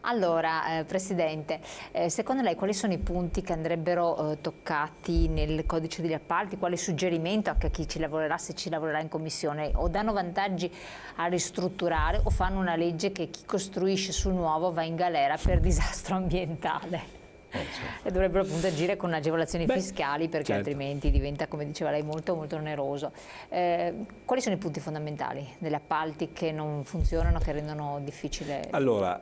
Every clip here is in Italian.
Allora, Presidente, secondo lei quali sono i punti che andrebbero toccati nel codice degli appalti? Quale suggerimento anche a chi ci lavorerà, se ci lavorerà in Commissione? O danno vantaggi a ristrutturare o fanno una legge che chi costruisce su nuovo va in galera per disastro ambientale? E dovrebbero appunto agire con agevolazioni fiscali, perché altrimenti diventa, come diceva lei, molto molto oneroso. Quali sono i punti fondamentali degli appalti che non funzionano, che rendono difficile? Allora,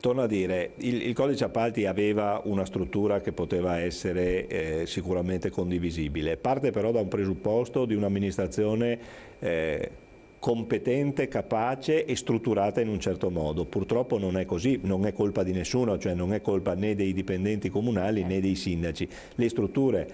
torno a dire, il codice appalti aveva una struttura che poteva essere sicuramente condivisibile, parte però da un presupposto di un'amministrazione competente, capace e strutturata in un certo modo. Purtroppo non è così, non è colpa di nessuno, cioè non è colpa né dei dipendenti comunali né dei sindaci. Le strutture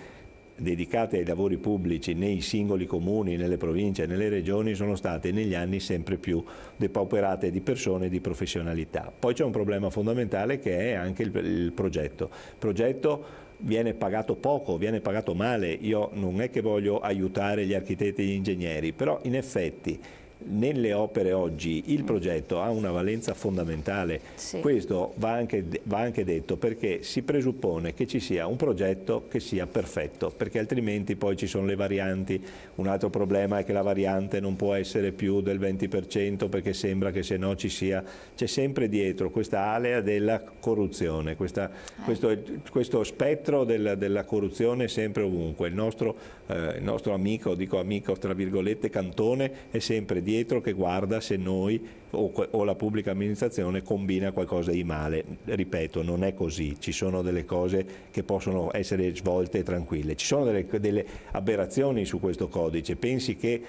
dedicate ai lavori pubblici nei singoli comuni, nelle province e nelle regioni sono state negli anni sempre più depauperate di persone e di professionalità. Poi c'è un problema fondamentale che è anche il progetto. Il progetto viene pagato poco, viene pagato male. Io non è che voglio aiutare gli architetti e gli ingegneri, però in effetti nelle opere oggi il progetto ha una valenza fondamentale. Questo va anche detto, perché si presuppone che ci sia un progetto che sia perfetto, perché altrimenti poi ci sono le varianti. Un altro problema è che la variante non può essere più del 20%, perché sembra che se no c'è sempre dietro questa alea della corruzione, questo spettro della corruzione è sempre ovunque. Il nostro amico, dico amico tra virgolette, Cantone, è sempre dietro che guarda se noi o la pubblica amministrazione combina qualcosa di male. Ripeto, non è così, ci sono delle cose che possono essere svolte tranquille, ci sono delle aberrazioni su questo codice. Pensi che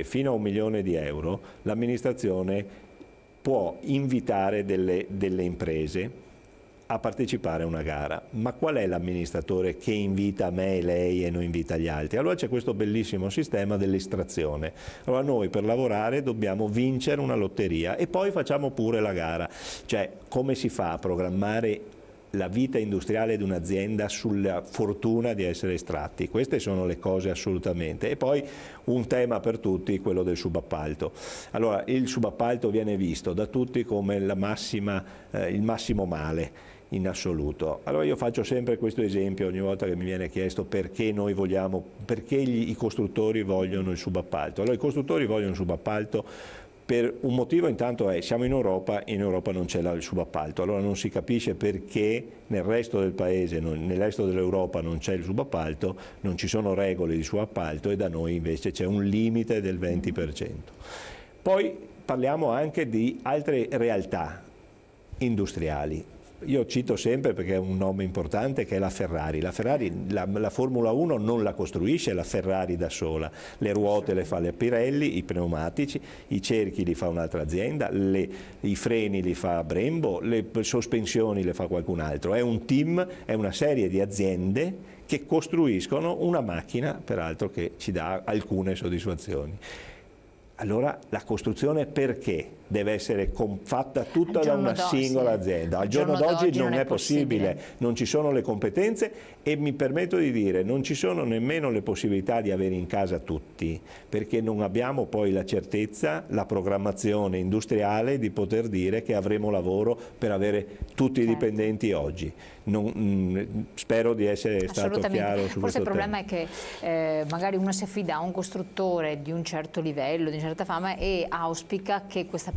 fino a 1 milione di euro l'amministrazione può invitare delle imprese a partecipare a una gara, ma qual è l'amministratore che invita me e lei e non invita gli altri? Allora c'è questo bellissimo sistema dell'estrazione. Allora noi per lavorare dobbiamo vincere una lotteria e poi facciamo pure la gara. Cioè, come si fa a programmare la vita industriale di un'azienda sulla fortuna di essere estratti? Queste sono le cose assolutamente. E poi un tema per tutti, quello del subappalto. Allora, il subappalto viene visto da tutti come il massimo male in assoluto. Allora io faccio sempre questo esempio ogni volta che mi viene chiesto perché i costruttori vogliono il subappalto. Allora i costruttori vogliono il subappalto per un motivo. Intanto siamo in Europa e in Europa non c'è il subappalto, allora non si capisce perché nel resto del paese, nel resto dell'Europa non c'è il subappalto, non ci sono regole di subappalto e da noi invece c'è un limite del 20%. Poi parliamo anche di altre realtà industriali. Io cito sempre, perché è un nome importante, che è la Ferrari. La Ferrari, la Formula 1 non la costruisce la Ferrari da sola, le ruote le fa la Pirelli, i pneumatici, i cerchi li fa un'altra azienda, i freni li fa Brembo, le sospensioni le fa qualcun altro. È un team, è una serie di aziende che costruiscono una macchina, peraltro, che ci dà alcune soddisfazioni. Allora la costruzione perché deve essere fatta tutta da una singola azienda? Al giorno d'oggi non è possibile, non ci sono le competenze e mi permetto di dire non ci sono nemmeno le possibilità di avere in casa tutti, perché non abbiamo poi la certezza, la programmazione industriale di poter dire che avremo lavoro per avere tutti i dipendenti oggi. Spero di essere stato chiaro su questo tema. Forse il problema è che magari uno si affida a un costruttore di un certo livello, di una certa fama, e auspica che questa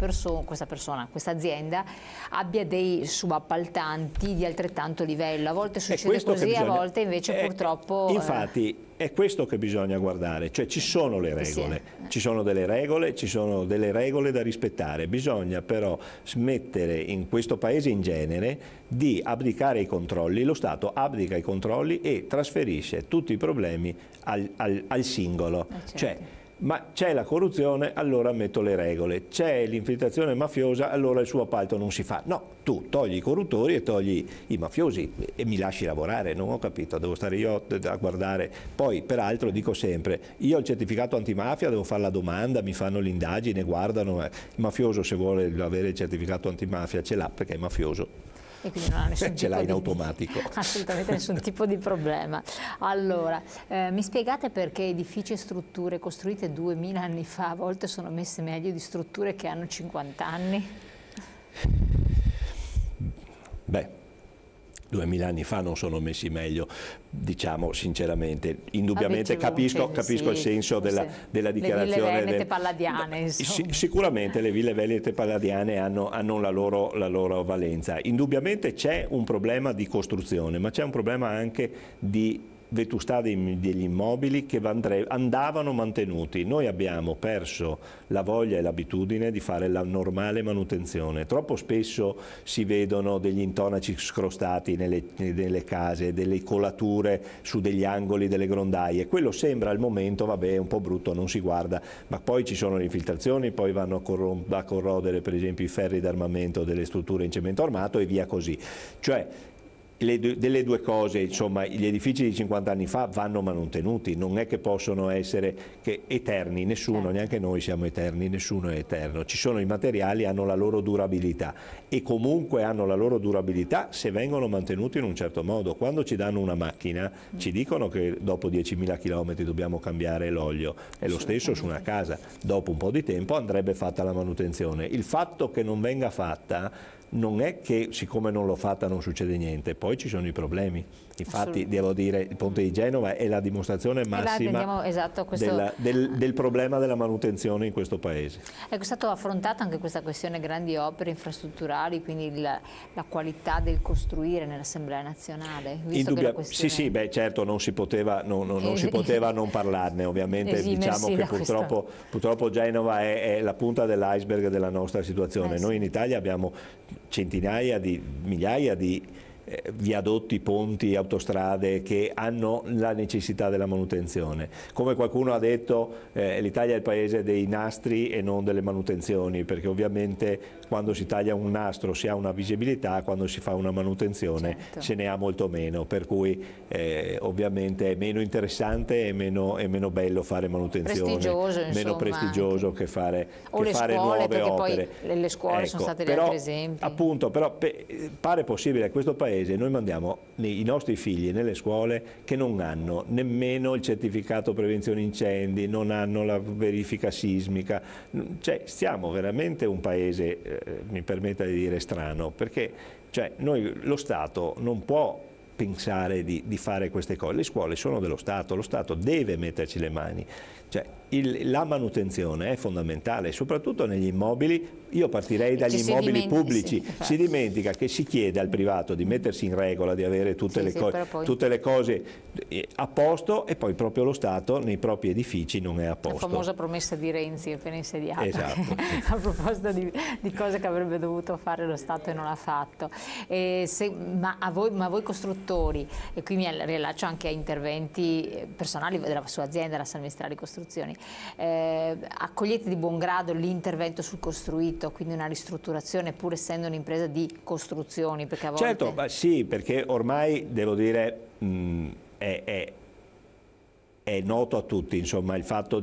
azienda abbia dei subappaltanti di altrettanto livello. A volte succede così, a volte invece purtroppo... Infatti è questo che bisogna guardare, cioè ci sono le regole, ci sono delle regole da rispettare, bisogna però smettere in questo paese in genere di abdicare ai controlli. Lo Stato abdica ai controlli e trasferisce tutti i problemi al singolo. Cioè, ma c'è la corruzione, allora metto le regole, c'è l'infiltrazione mafiosa, allora il subappalto non si fa. No, tu togli i corruttori e togli i mafiosi e mi lasci lavorare, non ho capito, devo stare io a guardare. Poi peraltro dico sempre, io ho il certificato antimafia, devo fare la domanda, mi fanno l'indagine, guardano, il mafioso se vuole avere il certificato antimafia ce l'ha perché è mafioso. E quindi non ha nessun ce l'ha in automatico. Assolutamente nessun tipo di problema. Allora, mi spiegate perché edifici e strutture costruite 2000 anni fa a volte sono messe meglio di strutture che hanno 50 anni? Beh, 2000 anni fa non sono messi meglio, diciamo sinceramente. Indubbiamente capisco il senso della dichiarazione. Le ville venete palladiane, insomma. Sicuramente le ville venete palladiane hanno la loro valenza. Indubbiamente c'è un problema di costruzione, ma c'è un problema anche di vetustà degli immobili che andavano mantenuti. Noi abbiamo perso la voglia e l'abitudine di fare la normale manutenzione. Troppo spesso si vedono degli intonaci scrostati nelle case, delle colature su degli angoli delle grondaie. Quello sembra al momento, vabbè, un po' brutto, non si guarda, ma poi ci sono le infiltrazioni, poi vanno a corrodere per esempio i ferri d'armamento delle strutture in cemento armato e via così. Cioè, delle due cose, insomma, gli edifici di 50 anni fa vanno mantenuti, non è che possono essere eterni, nessuno, neanche noi siamo eterni, nessuno è eterno. Ci sono i materiali, hanno la loro durabilità e comunque hanno la loro durabilità se vengono mantenuti in un certo modo. Quando ci danno una macchina ci dicono che dopo 10.000 km dobbiamo cambiare l'olio, è lo stesso su una casa, dopo un po' di tempo andrebbe fatta la manutenzione. Il fatto che non venga fatta non è che siccome non l'ho fatta non succede niente, poi ci sono i problemi. Infatti devo dire il ponte di Genova è la dimostrazione massima del problema della manutenzione in questo paese. È stato affrontato anche questa questione grandi opere infrastrutturali, quindi la qualità del costruire nell'Assemblea nazionale? Sì, beh, certo non si poteva non parlarne, ovviamente diciamo che purtroppo Genova è la punta dell'iceberg della nostra situazione. Noi in Italia abbiamo migliaia di viadotti, ponti, autostrade che hanno la necessità della manutenzione. Come qualcuno ha detto, l'Italia è il paese dei nastri e non delle manutenzioni, perché ovviamente quando si taglia un nastro si ha una visibilità, quando si fa una manutenzione se ne ha molto meno, per cui ovviamente è meno interessante e meno bello fare manutenzione, meno prestigioso che fare nuove opere. Poi le scuole sono state gli altri esempi. Appunto, però pare possibile a questo paese noi mandiamo i nostri figli nelle scuole che non hanno nemmeno il certificato prevenzione incendi, non hanno la verifica sismica, cioè stiamo veramente un paese, mi permetta di dire, strano, perché lo Stato non può pensare di fare queste cose, le scuole sono dello Stato, lo Stato deve metterci le mani. La manutenzione è fondamentale, soprattutto negli immobili. Io partirei dagli immobili pubblici. Si dimentica che si chiede al privato di mettersi in regola, di avere tutte le cose a posto, e poi proprio lo Stato nei propri edifici non è a posto. La famosa promessa di Renzi appena insediata, esatto. A proposito di cose che avrebbe dovuto fare lo Stato e non ha fatto. Ma voi costruttori, e qui mi riallaccio anche a interventi personali della sua azienda, la Salmestrali Costruzioni, accogliete di buon grado l'intervento sul costruito, quindi una ristrutturazione pur essendo un'impresa di costruzioni? Perché a volte... Certo, sì, perché ormai devo dire è noto a tutti, insomma, il fatto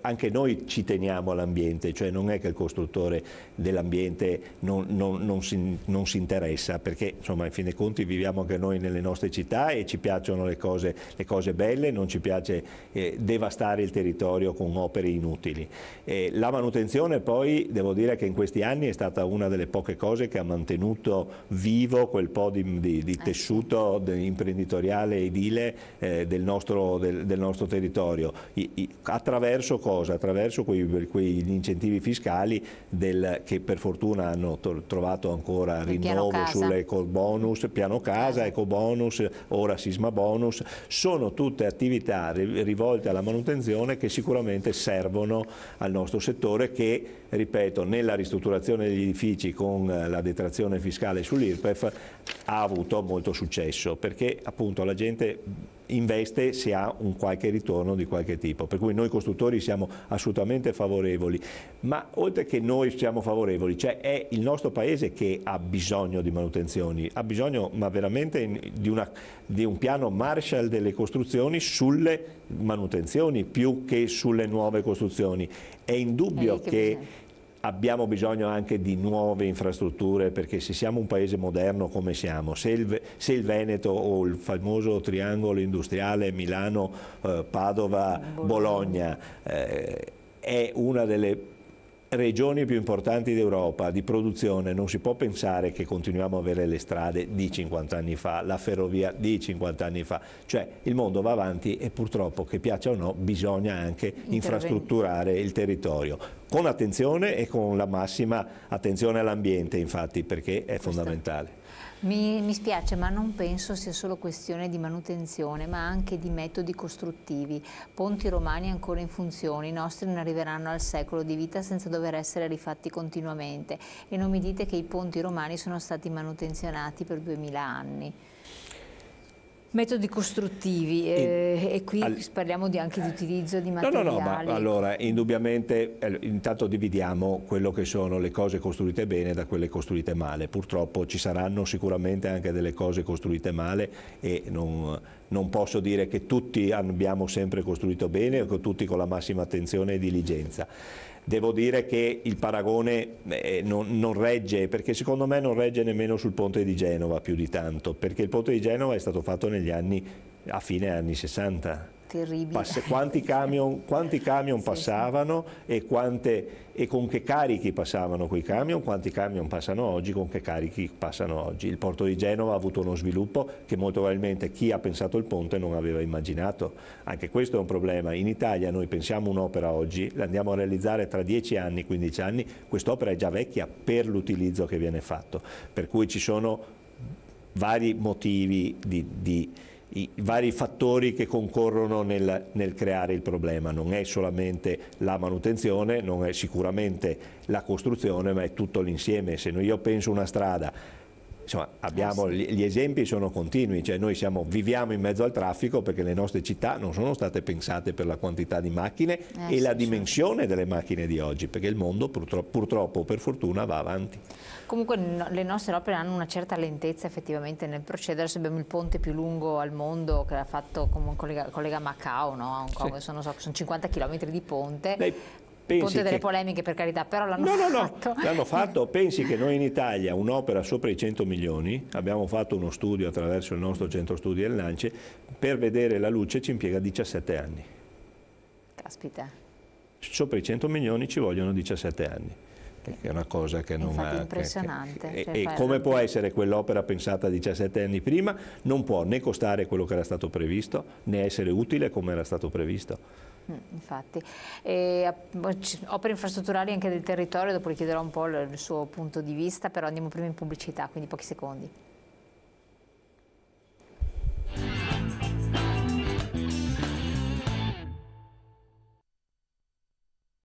anche noi ci teniamo all'ambiente, cioè non è che il costruttore dell'ambiente non si interessa, perché insomma in fin dei conti viviamo anche noi nelle nostre città e ci piacciono le cose belle, non ci piace devastare il territorio con opere inutili. La manutenzione poi devo dire che in questi anni è stata una delle poche cose che ha mantenuto vivo quel po' di tessuto imprenditoriale edile del nostro territorio. Attraverso cosa? Attraverso quegli incentivi fiscali che per fortuna hanno trovato ancora rinnovo sull'ecobonus, piano casa, ecobonus, ora sisma bonus. Sono tutte attività rivolte alla manutenzione che sicuramente servono al nostro settore, che, ripeto, nella ristrutturazione degli edifici con la detrazione fiscale sull'IRPEF ha avuto molto successo, perché appunto la gente investe se ha un qualche ritorno di qualche tipo, per cui noi costruttori siamo assolutamente favorevoli, ma oltre che noi siamo favorevoli, è il nostro paese che ha bisogno di manutenzioni, ha bisogno ma veramente di un piano Marshall delle costruzioni sulle manutenzioni più che sulle nuove costruzioni. È indubbio che abbiamo bisogno anche di nuove infrastrutture, perché se siamo un paese moderno come siamo, se il Veneto o il famoso triangolo industriale Milano, Padova, Bologna è regioni più importanti d'Europa di produzione non si può pensare che continuiamo a avere le strade di 50 anni fa, la ferrovia di 50 anni fa, cioè il mondo va avanti e purtroppo, che piaccia o no, bisogna anche infrastrutturare il territorio, con attenzione e con la massima attenzione all'ambiente, infatti, perché è fondamentale. Mi spiace, ma non penso sia solo questione di manutenzione, ma anche di metodi costruttivi. Ponti romani ancora in funzione, i nostri non arriveranno al secolo di vita senza dover essere rifatti continuamente. E non mi dite che i ponti romani sono stati manutenzionati per 2000 anni. Metodi costruttivi, e qui parliamo anche di utilizzo di materiali. No, ma allora indubbiamente intanto dividiamo quello che sono le cose costruite bene da quelle costruite male. Purtroppo ci saranno sicuramente anche delle cose costruite male e non posso dire che tutti abbiamo sempre costruito bene o che tutti con la massima attenzione e diligenza. Devo dire che il paragone non regge, perché secondo me non regge nemmeno sul ponte di Genova più di tanto, perché il ponte di Genova è stato fatto a fine anni 60. Terribile. Quanti camion sì, passavano e con che carichi passavano quei camion, quanti camion passano oggi, con che carichi passano oggi. Il porto di Genova ha avuto uno sviluppo che molto probabilmente chi ha pensato il ponte non aveva immaginato. Anche questo è un problema. In Italia noi pensiamo un'opera oggi, la andiamo a realizzare tra 10 anni, 15 anni, quest'opera è già vecchia per l'utilizzo che viene fatto, per cui ci sono vari motivi i vari fattori che concorrono nel creare il problema. Non è solamente la manutenzione, non è sicuramente la costruzione, ma è tutto l'insieme. Se io penso una strada, insomma, gli esempi sono continui, cioè noi viviamo in mezzo al traffico perché le nostre città non sono state pensate per la quantità di macchine e la dimensione delle macchine di oggi, perché il mondo purtroppo o per fortuna va avanti. Comunque le nostre opere hanno una certa lentezza effettivamente nel procedere. Adesso abbiamo il ponte più lungo al mondo che l'ha fatto come collega Macao, no? A Hong Kong, sono 50 km di ponte. Il ponte delle polemiche, per carità, però l'hanno fatto. No, l'hanno fatto. Pensi che noi in Italia un'opera sopra i 100 milioni, abbiamo fatto uno studio attraverso il nostro centro studi del Lance, per vedere la luce ci impiega 17 anni. Caspita. Sopra i 100 milioni ci vogliono 17 anni. Che è una cosa che non ha... impressionante. E come può essere quell'opera pensata 17 anni prima? Non può né costare quello che era stato previsto, né essere utile come era stato previsto. Infatti. Opere infrastrutturali anche del territorio, dopo le chiederò un po' il suo punto di vista, però andiamo prima in pubblicità, quindi pochi secondi.